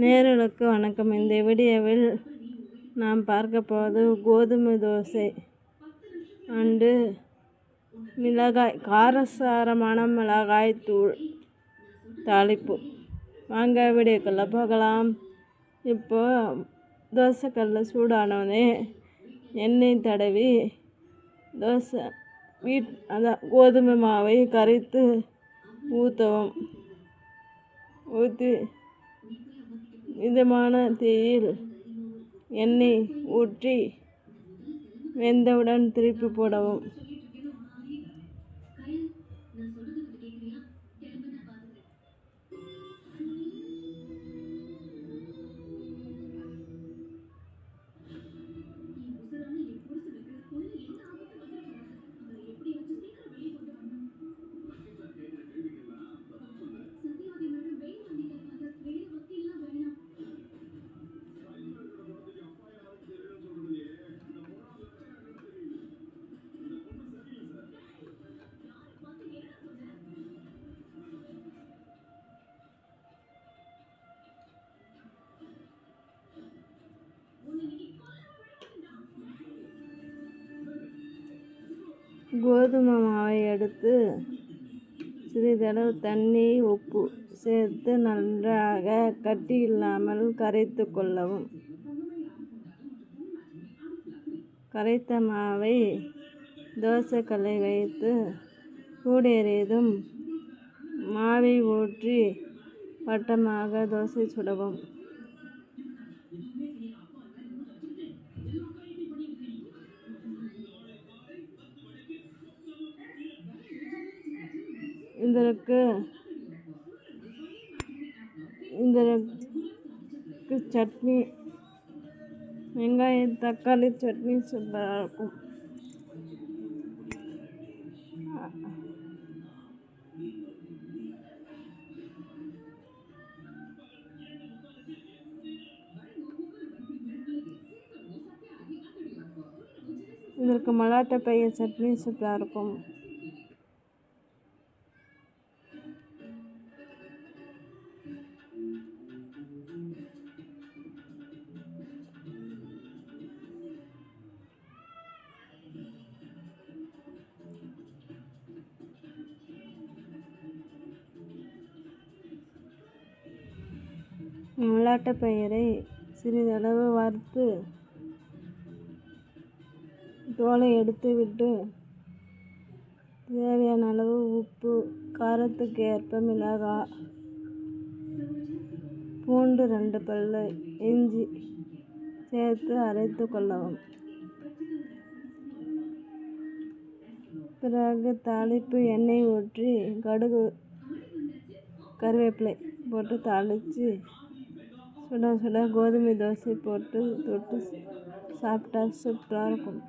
நேயர்களுக்கு வணக்கம். இந்த வீடியோவில் நாம் பார்க்க போவது கோதுமை தோசை அண்டு காரசாரமான மிளகாய் தூள் தாளிப்பு. வாங்க வீடியோக்குள்ளே போகலாம். இப்போ தோசைக்கல்ல சூடானோடனே எண்ணெய் தடவி கோதுமை மாவை கரைத்து ஊற்றவும். ஊற்றி மிதமான தீயில் எண்ணெய் ஊற்றி வெந்தவுடன் திருப்பி போடவும். கோதுமை மாவை எடுத்து சிறிதளவு தண்ணி உப்பு சேர்த்து நன்றாக கட்டி இல்லாமல் கரைத்து கொள்ளவும். கரைத்த மாவை தோசைக்கல்லை வைத்து சூடேறியதும் மாவை ஊற்றி வட்டமாக தோசை சுடவும். இதற்கு சட்னி, வெங்காய தக்காளி சட்னி சூப்பராக இருக்கும். இதற்கு மலாட்டை பயிர் சட்னி சூப்பராக இருக்கும். மலாட்டை பயிரை சிறிதளவு வறுத்து தோலை எடுத்து விட்டு தேவையான அளவு உப்பு, காரத்துக்கு ஏற்ப மிளகாய், பூண்டு 2 பல், இஞ்சி சேர்த்து அரைத்து கொள்ளவும். பிறகு தாளிப்பு எண்ணெய் ஊற்றி கடுகு, கருவேப்பிலை போட்டு தாளித்து சுட சுட கோதுமை தோசை போட்டு தொட்டு சாப்பிட்டா சூப்பராக இருக்கும்.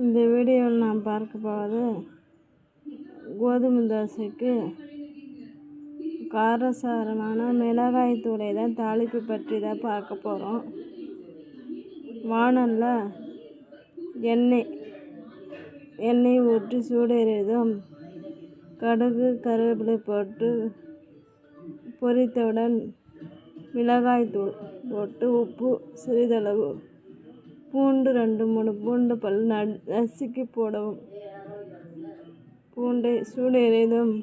இந்த வீடியோவில் நாம் பார்க்க போவது கோதுமை தோசைக்கு காரசாரமான மிளகாய் தூளை தான் தாளிப்பு பற்றி தான் பார்க்க போகிறோம். வாணலில் எண்ணெய் ஊற்றி சூடேறியதும் கடுகு, கருவேப்பிலை போட்டு பொரித்தவுடன் மிளகாய் தூள் போட்டு உப்பு சிறிதளவு, பூண்டு 2-3 பூண்டு பல் நசுக்கி போடவும். பூண்டை சூடேறியதும்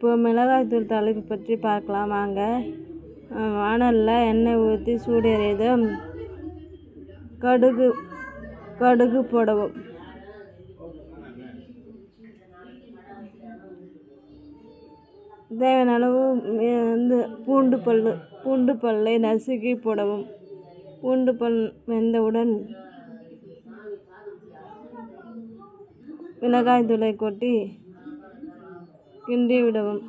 இப்போ மிளகாய்த்தூள் தாளிப்பு பற்றி பார்க்கலாம் வாங்க. வாணலில் எண்ணெய் ஊற்றி சூடேறியதும் கடுகு போடவும். தேவையான அளவு பூண்டு பல்லை நசுக்கி போடவும். பூண்டு பல் வெந்தவுடன் மிளகாய் தூளை கொட்டி கிண்டி விடவும்.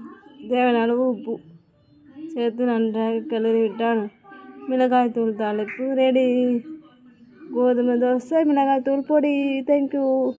தேவையான அளவு உப்பு சேர்த்து நன்றாக கிளறிவிட்டால் மிளகாய்த்தூள் தாளிப்பு ரெடி. கோதுமை தோசை மிளகாய்த்தூள் பொடி. தேங்க்யூ.